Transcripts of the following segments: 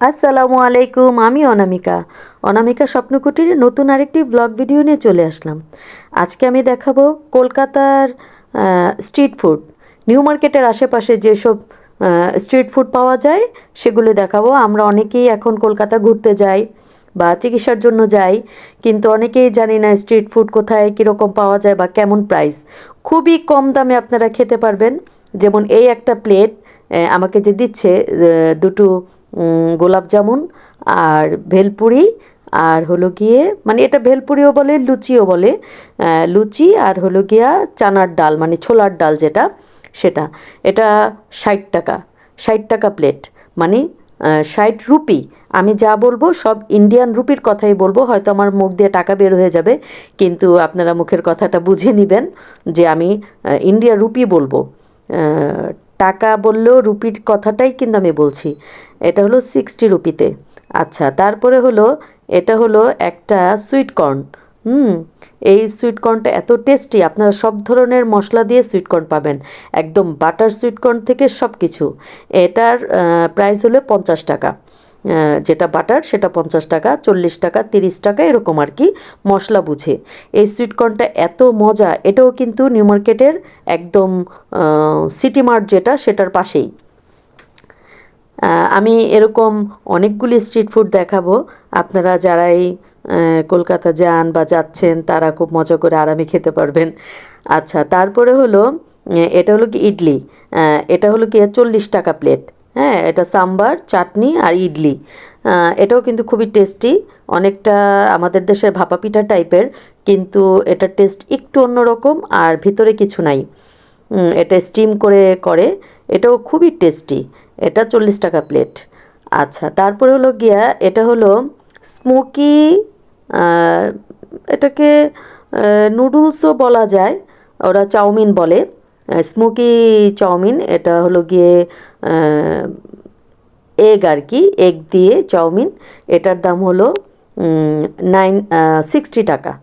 আসসালামু আলাইকুম। আমি অনামিকা। অনামিকা স্বপ্ন কুটিরে নতুন আরেকটি ব্লগ ভিডিও নিয়ে চলে আসলাম। আজকে আমি দেখাবো কলকাতার স্ট্রিট ফুড। নিউ মার্কেটের আশেপাশে যেসব স্ট্রিট ফুড পাওয়া যায় সেগুলো দেখাবো। আমরা অনেকেই এখন কলকাতা ঘুরতে যাই বা চিকিৎসার জন্য যাই, কিন্তু অনেকেই জানি না স্ট্রিট ফুড কোথায় কীরকম পাওয়া যায় বা কেমন প্রাইস। খুবই কম দামে আপনারা খেতে পারবেন। যেমন এই একটা প্লেট আমাকে যে দিচ্ছে, দুটো গোলাপ জামুন আর ভেলপুরি, আর হলো গিয়ে মানে এটা ভেলপুরিও বলে লুচিও বলে, লুচি আর হলো গিয়া চানার ডাল মানে ছোলার ডাল যেটা, সেটা এটা 60 টাকা। 60 টাকা প্লেট মানে 60 রুপি। আমি যা বলবো সব ইন্ডিয়ান রুপির কথাই বলবো, হয়তো আমার মুখ দিয়ে টাকা বের হয়ে যাবে, কিন্তু আপনারা মুখের কথাটা বুঝে নেবেন যে আমি ইন্ডিয়া রুপি বলবো। টাকা বললেও রুপির কথাটাই কিন্তু আমি বলছি। এটা হলো 60 রুপিতে। আচ্ছা, তারপরে হলো এটা হলো একটা সুইট কর্ন। এই সুইট কর্নটা এত টেস্টি, আপনারা সব ধরনের মশলা দিয়ে সুইট কর্ন পাবেন, একদম বাটার সুইট কর্ন থেকে সব কিছু। এটার প্রাইস হলো 50 টাকা। যেটা বাটার সেটা 50 টাকা, 40 টাকা, 30 টাকা এরকম আর কি, মশলা বুঝে। এই সুইট কর্নটা এত মজা। এটাও কিন্তু নিউ মার্কেটের একদম সিটি মার্ট যেটা, সেটার পাশেই। আমি এরকম অনেকগুলি স্ট্রিট ফুড দেখাবো। আপনারা যারাই কলকাতা যান বা যাচ্ছেন তারা খুব মজা করে আরামে খেতে পারবেন। আচ্ছা, তারপরে হলো এটা হলো কি ইডলি। এটা হলো কি 40 টাকা প্লেট। হ্যাঁ, এটা সাম্বার, চাটনি আর ইডলি। এটাও কিন্তু খুবই টেস্টি, অনেকটা আমাদের দেশের ভাপা পিঠা টাইপের, কিন্তু এটার টেস্ট একটু অন্যরকম আর ভিতরে কিছু নাই। এটা স্টিম করে করে, এটাও খুবই টেস্টি। এটা 40 টাকা প্লেট। আচ্ছা, তারপরে হলো গিয়া এটা হলো স্মোকি, এটাকে নুডলসও বলা যায়, ওরা চাউমিন বলে, স্মোকি চাউমিন। এটা হলো গিয়ে এগ আর কি, এগ দিয়ে চাউমিন। এটার দাম হলো 60 টাকা।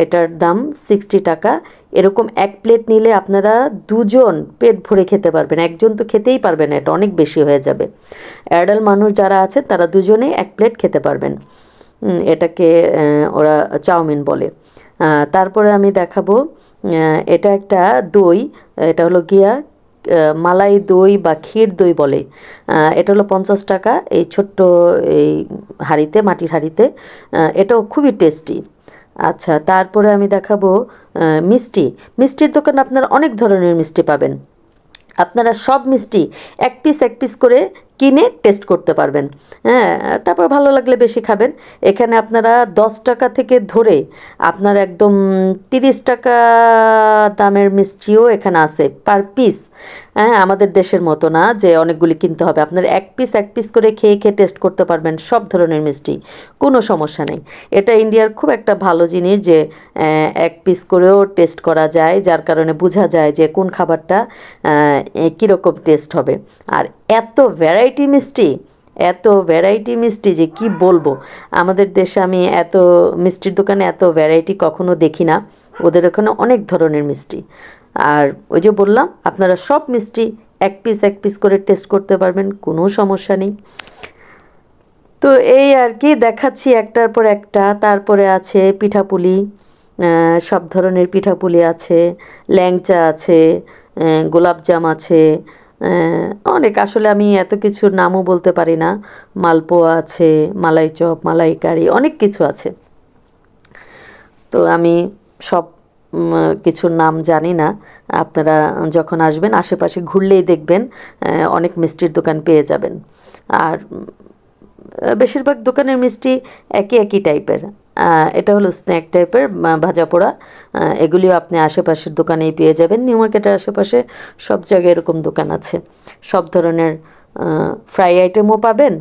এটার দাম 60 টাকা। এরকম এক প্লেট নিলে আপনারা দুজন পেট ভরে খেতে পারবেন, একজন তো খেতেই পারবেন না, এটা অনেক বেশি হয়ে যাবে। অ্যাডাল্ট মানুষ যারা আছে তারা দুজনেই এক প্লেট খেতে পারবেন। এটাকে ওরা চাউমিন বলে। তারপরে আমি দেখাবো এটা একটা দই। এটা হলো গিয়া মালাই দই বা ক্ষীর দই বলে। এটা হলো 50 টাকা, এই ছোট্ট এই হাঁড়িতে, মাটির হাঁড়িতে। এটাও খুবই টেস্টি। আচ্ছা, তারপরে আমি দেখাবো মিষ্টি। মিষ্টির দোকানে আপনারা অনেক ধরনের মিষ্টি পাবেন। আপনারা সব মিষ্টি এক পিস এক পিস করে কিনে টেস্ট করতে পারবেন। হ্যাঁ, তারপর ভালো লাগলে বেশি খাবেন। এখানে আপনারা 10 টাকা থেকে ধরে আপনার একদম 30 টাকা দামের মিষ্টিও এখানে আছে পার পিস। হ্যাঁ, আমাদের দেশের মতো না যে অনেকগুলি কিনতে হবে, আপনার এক পিস এক পিস করে খেয়ে খেয়ে টেস্ট করতে পারবেন সব ধরনের মিষ্টি, কোনো সমস্যা নেই। এটা ইন্ডিয়ার খুব একটা ভালো জিনিস যে এক পিস করেও টেস্ট করা যায়, যার কারণে বোঝা যায় যে কোন খাবারটা কীরকম টেস্ট হবে। আর এত ভ্যারাইটি মিষ্টি, এত ভ্যারাইটি মিষ্টি যে কি বলবো। আমাদের দেশে আমি এত মিষ্টির দোকানে এত ভ্যারাইটি কখনো দেখি না, ওদের ওখানে অনেক ধরনের মিষ্টি। আর ওই যে বললাম, আপনারা সব মিষ্টি এক পিস এক পিস করে টেস্ট করতে পারবেন, কোনো সমস্যা নেই। তো এই আর কি দেখাচ্ছি একটার পর একটা। তারপরে আছে পিঠাপুলি, সব ধরনের পিঠাপুলি আছে, ল্যাংচা আছে, গোলাপজাম আছে, অনেক, আসলে আমি এত কিছুর নামও বলতে পারি না। মালপোয়া আছে, মালাই চপ, মালাইকারি, অনেক কিছু আছে। তো আমি সব কিছুর নাম জানি না। আপনারা যখন আসবেন আশেপাশে ঘুরলেই দেখবেন অনেক মিষ্টির দোকান পেয়ে যাবেন। আর বেশিরভাগ দোকানের মিষ্টি একই একই টাইপের। এটা হলো স্ন্যাক টাইপের, ভাজা পোড়া। এগুলিও আপনি আশেপাশের দোকানেই পেয়ে যাবেন। নিউ মার্কেটের আশেপাশে সব জায়গায় এরকম দোকান আছে। সব ধরনের ফ্রাই আইটেমও পাবেন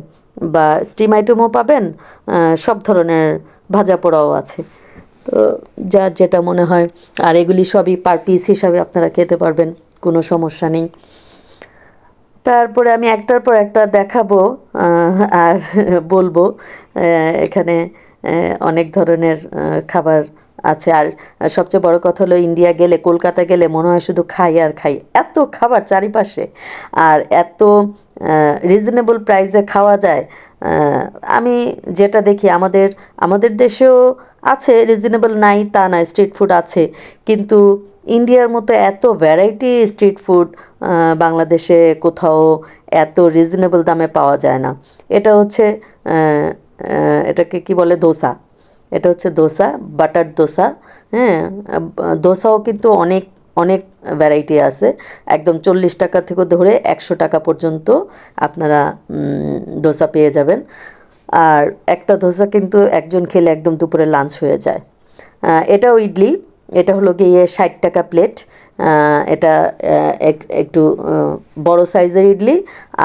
বা স্টিম আইটেমও পাবেন, সব ধরনের ভাজা পোড়াও আছে। তো যার যেটা মনে হয়, আর এগুলি সবই পার পিস হিসাবে আপনারা খেতে পারবেন, কোনো সমস্যা নেই। তারপরে আমি একটার পর একটা দেখাবো আর বলবো। এখানে অনেক ধরনের খাবার আছে। আর সবচেয়ে বড় কথা হলো ইন্ডিয়া গেলে, কলকাতা গেলে মনে হয় শুধু খাই আর খাই, এত খাবার চারিপাশে আর এত রিজনেবল প্রাইসে খাওয়া যায়। আমি যেটা দেখি আমাদের আমাদের দেশেও আছে, রিজনেবল নাই তা না, স্ট্রিট ফুড আছে, কিন্তু ইন্ডিয়ার মতো এত ভ্যারাইটি স্ট্রিট ফুড বাংলাদেশে কোথাও এত রিজনেবল দামে পাওয়া যায় না। এটা হচ্ছে এটাকে কি বলে, দোসা। এটা হচ্ছে দোসা, বাটার দোসা। হ্যাঁ, দোসাও কিন্তু অনেক অনেক ভ্যারাইটি আছে, একদম 40 টাকা থেকে ধরে 100 টাকা পর্যন্ত আপনারা দোসা পেয়ে যাবেন। আর একটা দোসা কিন্তু একজন খেলে একদম দুপুরে লাঞ্চ হয়ে যায়। এটাও ইডলি, এটা হলো গিয়ে 60 টাকা প্লেট। এটা একটু বড় সাইজের ইডলি,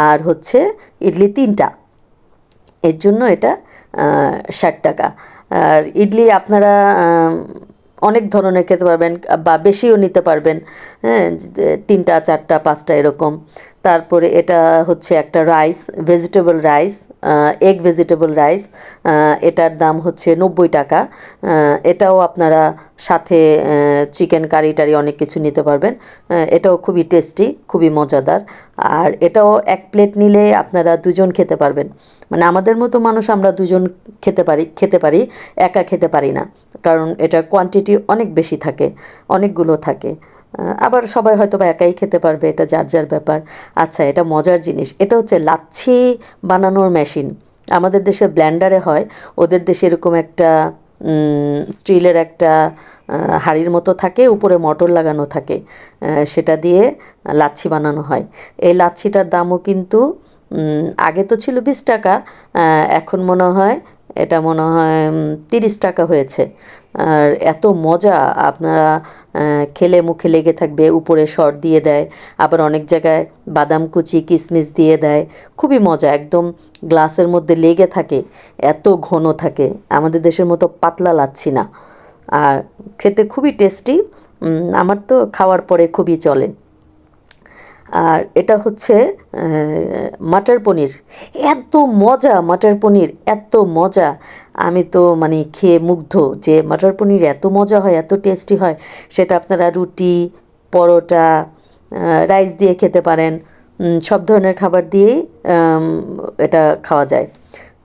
আর হচ্ছে ইডলি 3টা, এর জন্য এটা 60 টাকা। আর ইডলি আপনারা অনেক ধরনের খেতে পারবেন বা বেশিও নিতে পারবেন, হ্যাঁ, 3টা 4টা 5টা এরকম। তারপরে এটা হচ্ছে একটা rice, vegetable rice, egg vegetable rice. এটার দাম হচ্ছে 90 টাকা। এটাও আপনারা সাথে চিকেন কারি টারি অনেক কিছু নিতে পারবেন। এটাও খুবই টেস্টি, খুবই মজাদার। আর এটাও এক প্লেট নিলে আপনারা দুজন খেতে পারবেন। মানে আমাদের মতো মানুষ আমরা দুজন খেতে পারি, একা খেতে পারি না, কারণ এটার কোয়ান্টিটি অনেক বেশি থাকে, অনেকগুলো থাকে। আবার সবাই হয়তো বা একাই খেতে পারবে, এটা যার যার ব্যাপার। আচ্ছা, এটা মজার জিনিস, এটা হচ্ছে লাচ্ছি বানানোর মেশিন। আমাদের দেশে ব্লেন্ডারে হয়, ওদের দেশে এরকম একটা স্টিলের একটা হাঁড়ির মতো থাকে, উপরে মোটর লাগানো থাকে, সেটা দিয়ে লাচ্ছি বানানো হয়। এই লাচ্ছিটার দামও কিন্তু আগে তো ছিল 20 টাকা, এখন মনে হয় এটা মনে হয় 30 টাকা হয়েছে। আর এত মজা, আপনারা খেলে মুখে লেগে থাকবে। উপরে সর দিয়ে দেয়, আবার অনেক জায়গায় বাদাম কুচি কিশমিশ দিয়ে দেয়, খুবই মজা, একদম গ্লাসের মধ্যে লেগে থাকে, এত ঘন থাকে, আমাদের দেশের মতো পাতলা লাচ্ছি না। আর খেতে খুবই টেস্টি, আমার তো খাওয়ার পরে খুবই চলে। আর এটা হচ্ছে মাটার পনির, এত মজা মাটার পনির, এত মজা, আমি তো মানে খেয়ে মুগ্ধ যে মাটার পনির এত মজা হয়, এত টেস্টি হয়। সেটা আপনারা রুটি, পরোটা, রাইস দিয়ে খেতে পারেন, সব ধরনের খাবার দিয়েই এটা খাওয়া যায়।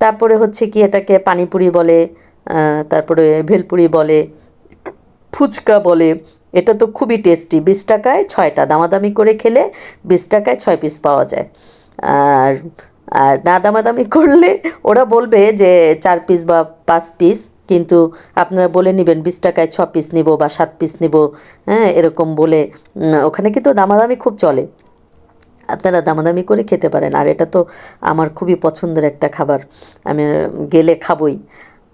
তারপরে হচ্ছে কি, এটাকে পানিপুরি বলে, তারপরে ভেলপুরি বলে, ফুচকা বলে। এটা তো খুবই টেস্টি, 20 টাকায় 6টা, দামাদামি করে খেলে 20 টাকায় 6 পিস পাওয়া যায়। আর আর না দামাদামি করলে ওরা বলবে যে 4 পিস বা 5 পিস, কিন্তু আপনারা বলে নেবেন 20 টাকায় 6 পিস নিব বা 7 পিস নিব, হ্যাঁ, এরকম বলে। ওখানে কিন্তু দামাদামি খুব চলে, আপনারা দামাদামি করে খেতে পারেন। আর এটা তো আমার খুবই পছন্দের একটা খাবার, আমি গেলে খাবই।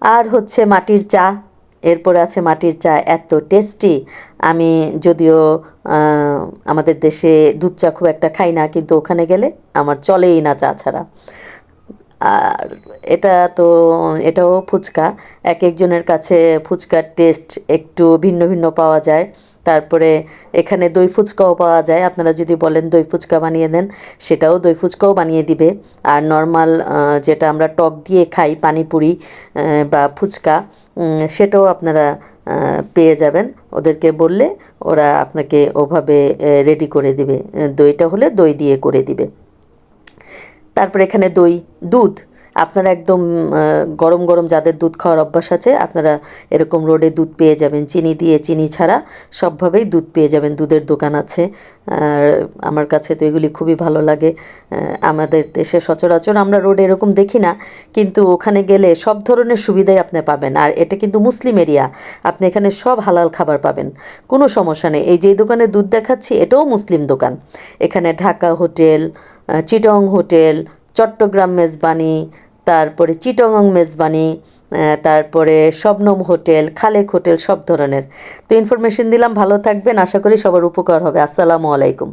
আর হচ্ছে মাটির চা, এরপরে আছে মাটির চা, এত টেস্টি। আমি যদিও আমাদের দেশে দুধ চা খুব একটা খাই না, কিন্তু ওখানে গেলে আমার চলেই না চা ছাড়া। আর এটা তো, এটাও ফুচকা, এক একজনের কাছে ফুচকার টেস্ট একটু ভিন্ন ভিন্ন পাওয়া যায়। তারপরে এখানে দই ফুচকাও পাওয়া যায়, আপনারা যদি বলেন দই ফুচকা বানিয়ে দেন, সেটাও দই ফুচকাও বানিয়ে দিবে। আর নর্মাল যেটা আমরা টক দিয়ে খাই পানিপুরি বা ফুচকা, সেটাও আপনারা পেয়ে যাবেন, ওদেরকে বললে ওরা আপনাকে ওভাবে রেডি করে দিবে, দইটা হলে দই দিয়ে করে দিবে। তারপরে এখানে দই, দুধ, আপনারা একদম গরম গরম যাদের দুধ খাওয়ার অভ্যাস আছে, আপনারা এরকম রোডে দুধ পেয়ে যাবেন, চিনি দিয়ে, চিনি ছাড়া সবভাবেই দুধ পেয়ে যাবেন, দুধের দোকান আছে। আর আমার কাছে তো এগুলি খুবই ভালো লাগে। আমাদের দেশে সচরাচর আমরা রোডে এরকম দেখি না, কিন্তু ওখানে গেলে সব ধরনের সুবিধাই আপনি পাবেন। আর এটা কিন্তু মুসলিম এরিয়া, আপনি এখানে সব হালাল খাবার পাবেন, কোনো সমস্যা নেই। এই যে দোকানে দুধ দেখাচ্ছি, এটাও মুসলিম দোকান। এখানে ঢাকা হোটেল, চিটং হোটেল, চট্টগ্রাম মেজবানি, তারপরে চিটগং মেজবানি, তারপরে শবনম হোটেল, খালেক হোটেল, সব ধরনের। তো ইনফরমেশন দিলাম, ভালো থাকবেন, আশা করি সবার উপকার হবে। আসসালামু আলাইকুম।